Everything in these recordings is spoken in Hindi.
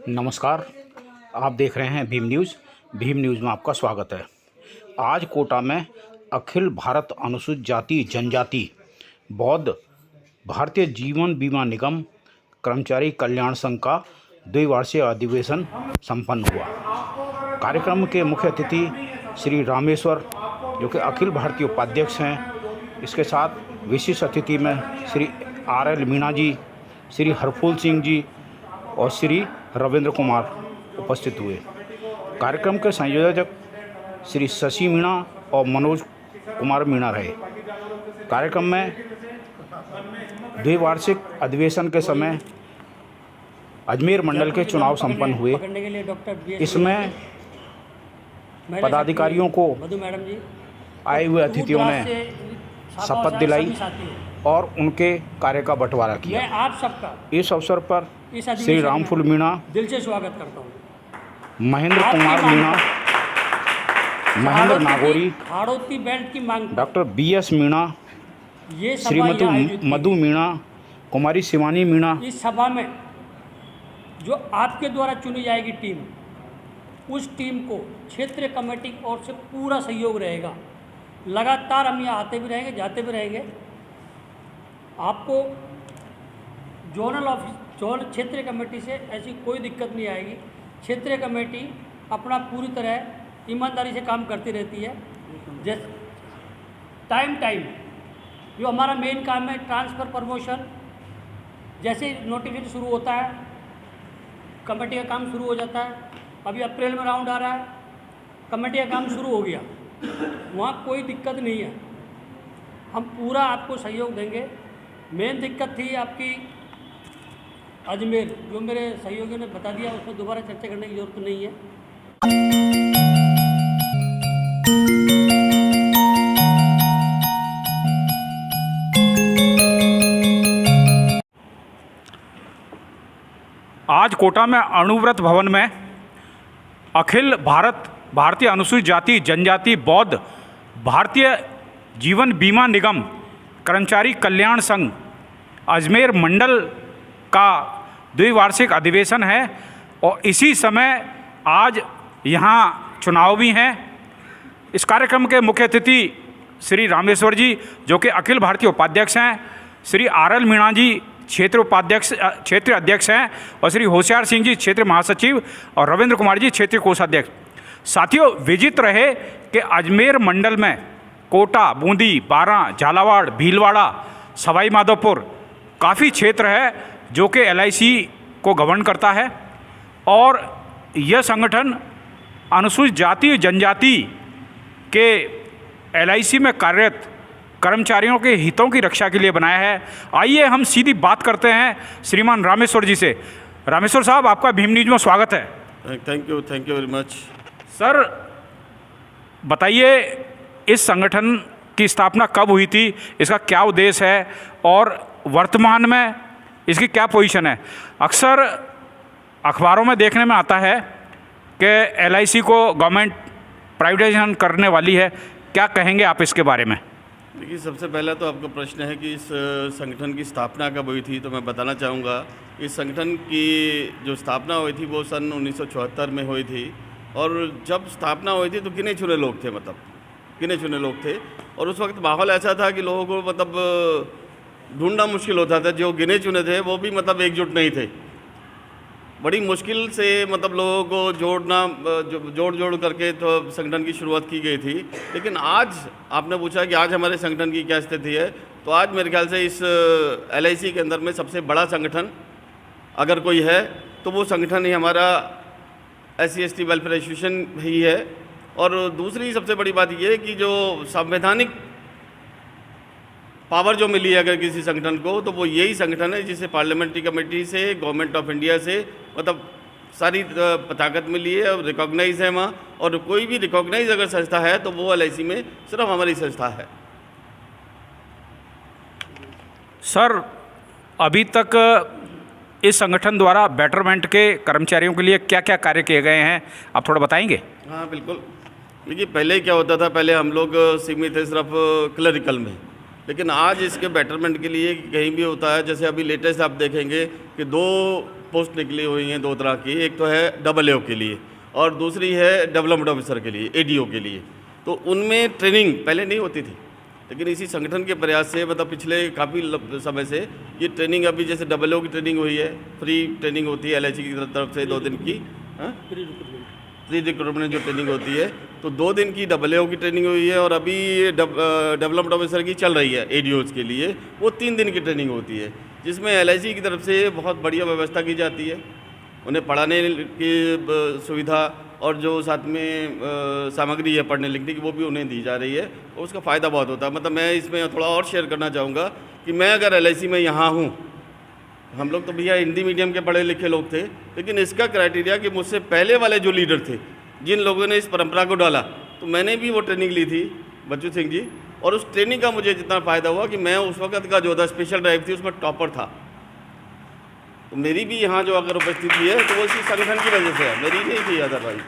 नमस्कार, आप देख रहे हैं भीम न्यूज़। भीम न्यूज़ में आपका स्वागत है। आज कोटा में अखिल भारत अनुसूचित जाति जनजाति बौद्ध भारतीय जीवन बीमा निगम कर्मचारी कल्याण संघ का द्विवार्षिक अधिवेशन संपन्न हुआ। कार्यक्रम के मुख्य अतिथि श्री रामेश्वर, जो कि अखिल भारतीय उपाध्यक्ष हैं। इसके साथ विशिष्ट अतिथि में श्री RL मीणा जी, श्री हरफूल सिंह जी और श्री रविंद्र कुमार उपस्थित हुए। कार्यक्रम के संयोजक श्री शशि मीणा और मनोज कुमार मीणा रहे। कार्यक्रम में द्विवार्षिक अधिवेशन के समय अजमेर मंडल के चुनाव संपन्न हुए। इसमें पदाधिकारियों को आए हुए अतिथियों ने शपथ दिलाई और उनके कार्य का बंटवारा किया। मैं आप सबका इस अवसर पर श्री रामफूल मीणा, दिल से स्वागत करता हूँ। महेंद्र कुमार मीणा, महेंद्र नागौरी, हाड़ौती बेल्ट की मांग, डॉक्टर BS मीणा, ये श्रीमती मधु मीणा, कुमारी शिवानी मीणा। इस सभा में जो आपके द्वारा चुनी जाएगी टीम, उस टीम को क्षेत्रीय कमेटी की ओर से पूरा सहयोग रहेगा। लगातार हम यहाँ आते भी रहेंगे, जाते भी रहेंगे। आपको जोनल क्षेत्रीय कमेटी से ऐसी कोई दिक्कत नहीं आएगी। क्षेत्रीय कमेटी अपना पूरी तरह ईमानदारी से काम करती रहती है। जैसे टाइम जो हमारा मेन काम है, ट्रांसफ़र प्रमोशन, जैसे नोटिफिकेशन शुरू होता है कमेटी का काम शुरू हो जाता है। अभी अप्रैल में राउंड आ रहा है, कमेटी का काम शुरू हो गया, वहाँ कोई दिक्कत नहीं है। हम पूरा आपको सहयोग देंगे। मेन दिक्कत थी आपकी अजमेर, जो मेरे सहयोगियों ने बता दिया, उसमें दोबारा चर्चा करने की जरूरत नहीं है। आज कोटा में अणुव्रत भवन में अखिल भारतीय अनुसूचित जाति जनजाति बौद्ध भारतीय जीवन बीमा निगम कर्मचारी कल्याण संघ अजमेर मंडल का द्विवार्षिक अधिवेशन है और इसी समय आज यहाँ चुनाव भी हैं। इस कार्यक्रम के मुख्य अतिथि श्री रामेश्वर जी, जो कि अखिल भारतीय उपाध्यक्ष हैं, श्री RL मीणा जी क्षेत्रीय अध्यक्ष हैं और श्री होशियार सिंह जी क्षेत्रीय महासचिव और रविंद्र कुमार जी क्षेत्रीय कोषाध्यक्ष। साथियों, विजित रहे कि अजमेर मंडल में कोटा, बूंदी, बारां, झालावाड़, भीलवाड़ा, सवाई माधोपुर काफ़ी क्षेत्र है जो कि LIC को गवर्न करता है और यह संगठन अनुसूचित जाति जनजाति के LIC में कार्यरत कर्मचारियों के हितों की रक्षा के लिए बनाया है। आइए हम सीधी बात करते हैं श्रीमान रामेश्वर जी से। रामेश्वर साहब, आपका भीम न्यूज़ में स्वागत है। Thank you very much. Sir, बताइए इस संगठन की स्थापना कब हुई थी, इसका क्या उद्देश्य है और वर्तमान में इसकी क्या पोजीशन है? अक्सर अखबारों में देखने में आता है कि LIC को गवर्नमेंट प्राइवेटाइजेशन करने वाली है। क्या कहेंगे आप इसके बारे में? देखिए, सबसे पहला तो आपका प्रश्न है कि इस संगठन की स्थापना कब हुई थी, तो मैं बताना चाहूँगा इस संगठन की जो स्थापना हुई थी वो सन 1974 में हुई थी। और जब स्थापना हुई थी तो गिने चुने लोग थे, गिने चुने लोग थे। और उस वक्त माहौल ऐसा था कि लोगों को ढूंढना मुश्किल होता था। जो गिने चुने थे वो भी एकजुट नहीं थे। बड़ी मुश्किल से लोगों को जोड़ करके तो संगठन की शुरुआत की गई थी। लेकिन आज आपने पूछा कि आज हमारे संगठन की क्या स्थिति है, तो आज मेरे ख्याल से इस LIC के अंदर में सबसे बड़ा संगठन अगर कोई है तो वो संगठन ही हमारा SC/ST वेलफेयर एसोसिएशन ही है। और दूसरी सबसे बड़ी बात ये है कि जो संवैधानिक पावर जो मिली है अगर किसी संगठन को, तो वो यही संगठन है जिसे पार्लियामेंट्री कमेटी से, गवर्नमेंट ऑफ इंडिया से सारी ताकत मिली है और रिकॉग्नाइज है वहाँ। और कोई भी रिकॉग्नाइज अगर संस्था है तो वो LIC में सिर्फ हमारी संस्था है। सर, अभी तक इस संगठन द्वारा बेटरमेंट के कर्मचारियों के लिए क्या क्या कार्य किए गए हैं, आप थोड़ा बताएंगे? हाँ बिल्कुल। देखिए, पहले क्या होता था, पहले हम लोग सीमित थे सिर्फ क्लरिकल में, लेकिन आज इसके बेटरमेंट के लिए कहीं भी होता है। जैसे अभी लेटेस्ट आप देखेंगे कि 2 पोस्ट निकली हुई हैं दो तरह की, एक तो है AAO के लिए और दूसरी है डेवलपमेंट ऑफिसर के लिए, ADO के लिए। तो उनमें ट्रेनिंग पहले नहीं होती थी, लेकिन इसी संगठन के प्रयास से मतलब पिछले काफ़ी समय से ये ट्रेनिंग अभी जैसे AAO की ट्रेनिंग हुई है, फ्री ट्रेनिंग होती है LIC की तरफ से 2 दिन की, प्री रिक्रूटमेंट जो ट्रेनिंग होती है, तो 2 दिन की AAO की ट्रेनिंग हुई है और अभी डेवलपमेंट ऑफिसर की चल रही है ADOs के लिए, वो 3 दिन की ट्रेनिंग होती है, जिसमें LIC की तरफ से बहुत बढ़िया व्यवस्था की जाती है। उन्हें पढ़ाने की सुविधा और जो साथ में सामग्री है पढ़ने लिखने की वो भी उन्हें दी जा रही है और उसका फ़ायदा बहुत होता है। मतलब मैं इसमें थोड़ा और शेयर करना चाहूँगा कि मैं अगर LIC में यहाँ हूँ, हम लोग तो भैया हिंदी मीडियम के पढ़े लिखे लोग थे, लेकिन इसका क्राइटेरिया कि मुझसे पहले वाले जो लीडर थे, जिन लोगों ने इस परंपरा को डाला, तो मैंने भी वो ट्रेनिंग ली थी बच्चू सिंह जी, और उस ट्रेनिंग का मुझे जितना फ़ायदा हुआ कि मैं उस वक्त का जो था स्पेशल ड्राइव थी उसमें टॉपर था। तो मेरी भी यहाँ जो अगर उपस्थिति है तो वो इसी संगठन की वजह से है, मेरी नहीं थी अदरवाइज।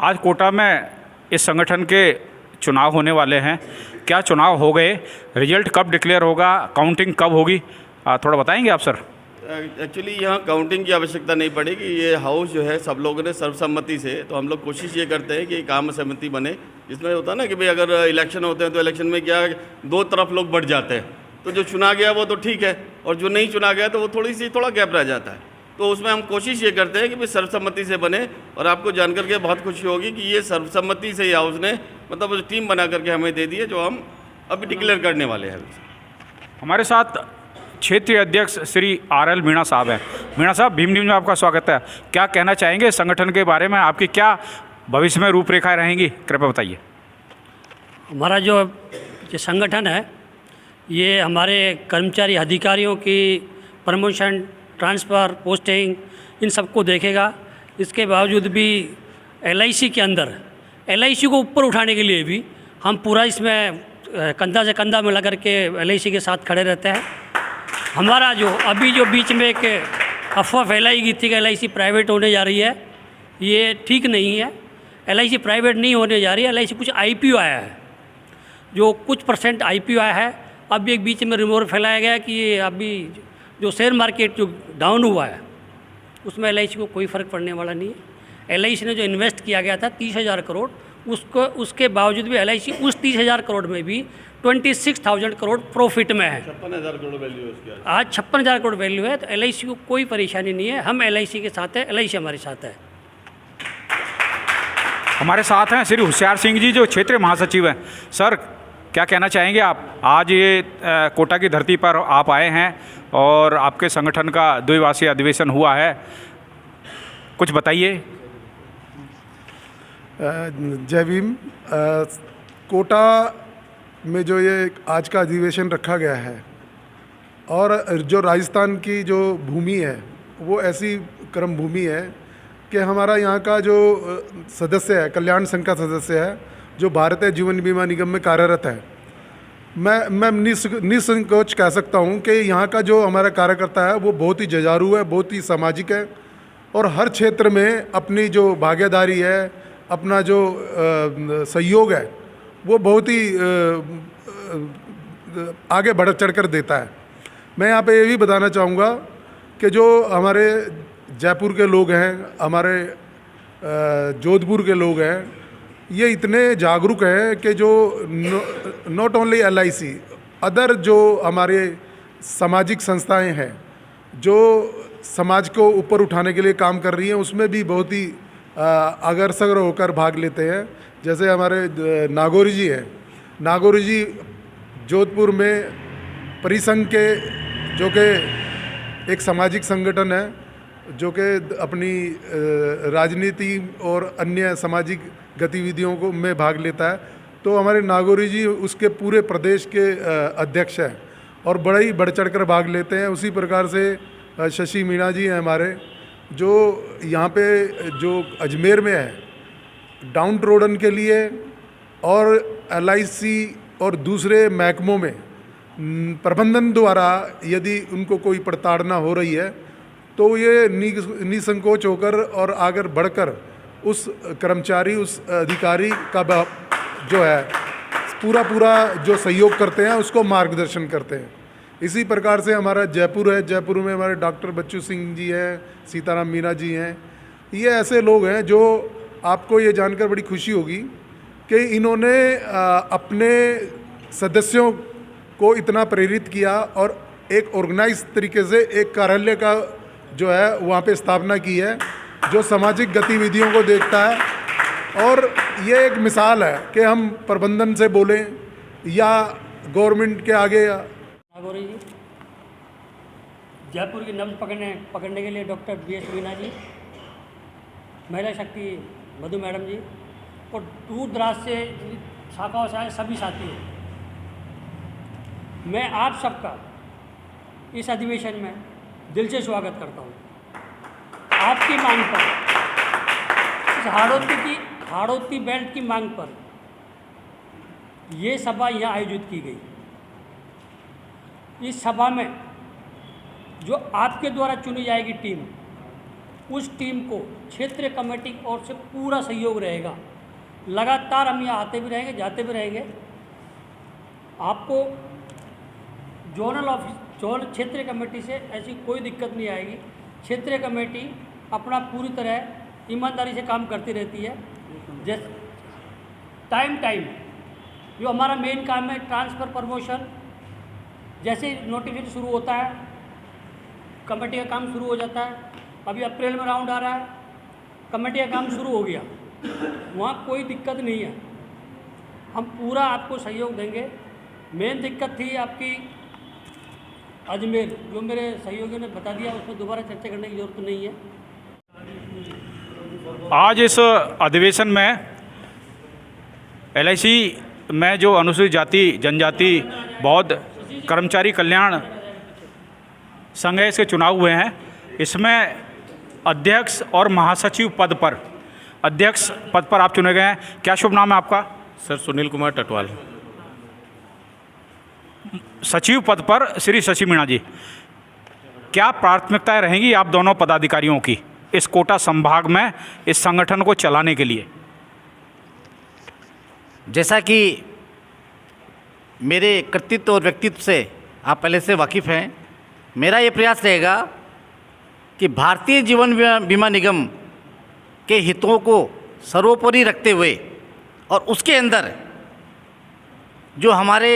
आज कोटा में इस संगठन के चुनाव होने वाले हैं, क्या चुनाव हो गए, रिजल्ट कब डिक्लेयर होगा, काउंटिंग कब होगी, थोड़ा बताएंगे आप सर? एक्चुअली यहाँ काउंटिंग की आवश्यकता नहीं पड़ेगी। ये हाउस जो है सब लोगों ने सर्वसम्मति से, तो हम लोग कोशिश ये करते हैं कि एक आम सहमति बने, जिसमें होता है ना कि भाई अगर इलेक्शन होते हैं तो इलेक्शन में क्या 2 तरफ लोग बढ़ जाते हैं, तो जो चुना गया वो तो ठीक है और जो नहीं चुना गया तो वो थोड़ा गैप रह जाता है। तो उसमें हम कोशिश ये करते हैं कि भाई सर्वसम्मति से बने, और आपको जानकर के बहुत खुशी होगी कि ये सर्वसम्मति से हाउस ने मतलब टीम बना करके हमें दे दी है, जो हम अभी डिक्लेयर करने वाले हैं। हमारे साथ क्षेत्रीय अध्यक्ष श्री RL मीणा साहब हैं। मीणा साहब, भीम न्यूज़ में आपका स्वागत है। क्या कहना चाहेंगे संगठन के बारे में, आपकी क्या भविष्य में रूपरेखाएं रहेंगी, कृपया बताइए। हमारा जो ये संगठन है ये हमारे कर्मचारी अधिकारियों की प्रमोशन, ट्रांसफ़र, पोस्टिंग इन सबको देखेगा। इसके बावजूद भी LIC के अंदर LIC को ऊपर उठाने के लिए भी हम पूरा इसमें कंधा से कंधा मिला करके LIC के साथ खड़े रहते हैं। हमारा जो अभी जो बीच में एक अफवाह फैलाई गई थी कि LIC प्राइवेट होने जा रही है, ये ठीक नहीं है। LIC प्राइवेट नहीं होने जा रही है। LIC कुछ IPO आया है, जो कुछ % IPO आया है। अभी एक बीच में रिमोर फैलाया गया कि ये अभी जो शेयर मार्केट जो डाउन हुआ है उसमें LIC को कोई फ़र्क पड़ने वाला नहीं है। LIC ने जो इन्वेस्ट किया गया था 30,000 करोड़, उसके बावजूद भी LIC उस 30,000 करोड़ में भी 26,000 करोड़ प्रॉफिट में है। 56,000 करोड़ वैल्यू है उसकी आज 56,000 करोड़ वैल्यू है। तो LIC को कोई परेशानी नहीं है, हम LIC के साथ है, LIC हमारे साथ है। हमारे साथ हैं श्री होशियार सिंह जी, जो क्षेत्रीय महासचिव हैं। सर, क्या कहना चाहेंगे आप? आज ये कोटा की धरती पर आप आए हैं और आपके संगठन का द्विवार्षिक अधिवेशन हुआ है, कुछ बताइए। जय भीम। कोटा में जो ये आज का अधिवेशन रखा गया है और जो राजस्थान की जो भूमि है वो ऐसी कर्म भूमि है कि हमारा यहाँ का जो सदस्य है, कल्याण संघ का सदस्य है, जो भारतीय जीवन बीमा निगम में कार्यरत है, मैं निसंकोच कह सकता हूँ कि यहाँ का जो हमारा कार्यकर्ता है वो बहुत ही जुझारू है, बहुत ही सामाजिक है और हर क्षेत्र में अपनी जो भागीदारी है, अपना जो सहयोग है वो बहुत ही आगे बढ़ चढ़ कर देता है। मैं यहाँ पे ये भी बताना चाहूँगा कि जो हमारे जयपुर के लोग हैं, हमारे जोधपुर के लोग हैं, ये इतने जागरूक हैं कि जो नॉट ओनली LIC, अदर जो हमारे सामाजिक संस्थाएं हैं जो समाज को ऊपर उठाने के लिए काम कर रही हैं, उसमें भी बहुत ही अग्रसर होकर भाग लेते हैं। जैसे हमारे नागौरी जी हैं, नागौरी जी जोधपुर में परिसंघ के, जो कि एक सामाजिक संगठन है, जो कि अपनी राजनीति और अन्य सामाजिक गतिविधियों को में भाग लेता है। तो हमारे नागौरी जी उसके पूरे प्रदेश के अध्यक्ष हैं और बड़ा ही बढ़ चढ़ कर भाग लेते हैं। उसी प्रकार से शशि मीणा जी हैं हमारे, जो यहाँ पे जो अजमेर में है, डाउन ट्रोडन के लिए और LIC और दूसरे महकमों में प्रबंधन द्वारा यदि उनको कोई प्रताड़ना हो रही है तो ये निसंकोच होकर और आगे बढ़कर उस कर्मचारी, उस अधिकारी का जो है पूरा जो सहयोग करते हैं, उसको मार्गदर्शन करते हैं। इसी प्रकार से हमारा जयपुर है, जयपुर में हमारे डॉक्टर बच्चू सिंह जी हैं, सीताराम मीणा जी हैं। ये ऐसे लोग हैं जो आपको ये जानकर बड़ी खुशी होगी कि इन्होंने अपने सदस्यों को इतना प्रेरित किया और एक ऑर्गेनाइज तरीके से एक कार्यालय का जो है वहाँ पे स्थापना की है जो सामाजिक गतिविधियों को देखता है। और ये एक मिसाल है कि हम प्रबंधन से बोलें या गवर्नमेंट के आगे या नागौरी जी, जयपुर की नब्ज पकड़ने के लिए डॉक्टर BS मीणा जी, महिला शक्ति मधु मैडम जी और दूर दराज से शाखाओं से आए सभी साथी हैं। मैं आप सबका इस अधिवेशन में दिल से स्वागत करता हूँ। आपकी मांग पर, इस हाड़ौती बेल्ट की मांग पर ये सभा यहाँ आयोजित की गई। इस सभा में जो आपके द्वारा चुनी जाएगी टीम, उस टीम को क्षेत्रीय कमेटी की ओर से पूरा सहयोग रहेगा। लगातार हम यहाँ आते भी रहेंगे, जाते भी रहेंगे। आपको जोनल क्षेत्रीय कमेटी से ऐसी कोई दिक्कत नहीं आएगी। क्षेत्रीय कमेटी अपना पूरी तरह ईमानदारी से काम करती रहती है। जैसे टाइम जो हमारा मेन काम है, ट्रांसफ़र प्रमोशन, जैसे नोटिफिकेशन शुरू होता है कमेटी का काम शुरू हो जाता है। अभी अप्रैल में राउंड आ रहा है, कमेटी का काम शुरू हो गया, वहाँ कोई दिक्कत नहीं है। हम पूरा आपको सहयोग देंगे। मेन दिक्कत थी आपकी अजमेर, जो मेरे सहयोगियों ने बता दिया, उसमें दोबारा चर्चा करने की जरूरत नहीं है। आज इस अधिवेशन में LIC में जो अनुसूचित जाति जनजाति बौद्ध कर्मचारी कल्याण संघ है, इसके चुनाव हुए हैं। इसमें अध्यक्ष और महासचिव पद पर, अध्यक्ष पद पर आप चुने गए हैं। क्या शुभ नाम है आपका? सर सुनील कुमार टटवाल। सचिव पद पर श्री शशि मीणा जी, क्या प्राथमिकताएं रहेंगी आप दोनों पदाधिकारियों की इस कोटा संभाग में इस संगठन को चलाने के लिए? जैसा कि मेरे कृतित्व और व्यक्तित्व से आप पहले से वाकिफ़ हैं, मेरा ये प्रयास रहेगा कि भारतीय जीवन बीमा निगम के हितों को सर्वोपरि रखते हुए और उसके अंदर जो हमारे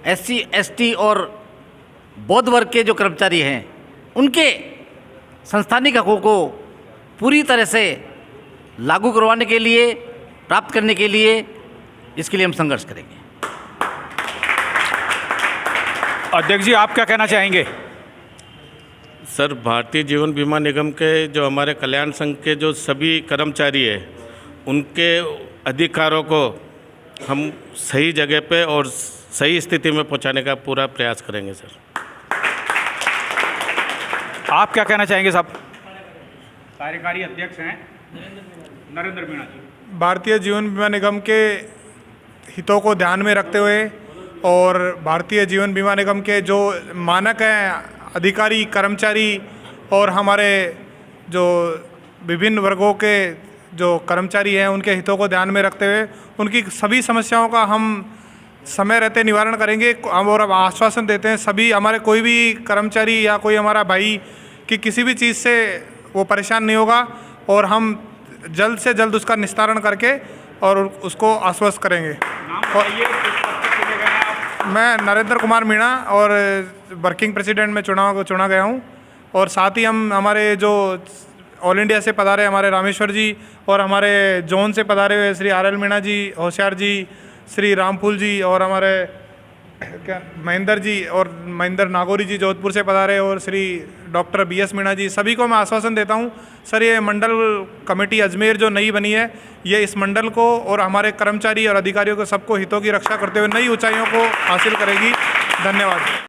SC ST और बौद्ध वर्ग के जो कर्मचारी हैं उनके संस्थानिक हकों को पूरी तरह से लागू करवाने के लिए, प्राप्त करने के लिए, इसके लिए हम संघर्ष करेंगे। अध्यक्ष जी, आप क्या कहना चाहेंगे? सर, भारतीय जीवन बीमा निगम के जो हमारे कल्याण संघ के जो सभी कर्मचारी हैं उनके अधिकारों को हम सही जगह पे और सही स्थिति में पहुंचाने का पूरा प्रयास करेंगे। सर, आप क्या कहना चाहेंगे साहब? कार्यकारी अध्यक्ष हैं नरेंद्र मीणा जी। भारतीय जीवन बीमा निगम के हितों को ध्यान में रखते हुए और भारतीय जीवन बीमा निगम के जो मानक हैं, अधिकारी, कर्मचारी और हमारे जो विभिन्न वर्गों के जो कर्मचारी हैं उनके हितों को ध्यान में रखते हुए उनकी सभी समस्याओं का हम समय रहते निवारण करेंगे। हम और अब आश्वासन देते हैं सभी हमारे कोई भी कर्मचारी या कोई हमारा भाई कि किसी भी चीज़ से वो परेशान नहीं होगा और हम जल्द से जल्द उसका निस्तारण करके और उसको आश्वस्त करेंगे। और मैं नरेंद्र कुमार मीणा और वर्किंग प्रेसिडेंट में चुना गया हूँ। और साथ ही हम हमारे जो ऑल इंडिया से पधारे हमारे रामेश्वर जी और हमारे जोन से पधारे हुए श्री RL मीणा जी, होशियार जी, श्री रामफूल जी और हमारे महेंद्र जी और महेंद्र नागौरी जी जोधपुर से पधारे और श्री डॉक्टर BS मीणा जी, सभी को मैं आश्वासन देता हूं सर, ये मंडल कमेटी अजमेर जो नई बनी है ये इस मंडल को और हमारे कर्मचारी और अधिकारियों को सबको हितों की रक्षा करते हुए नई ऊंचाइयों को हासिल करेगी। धन्यवाद।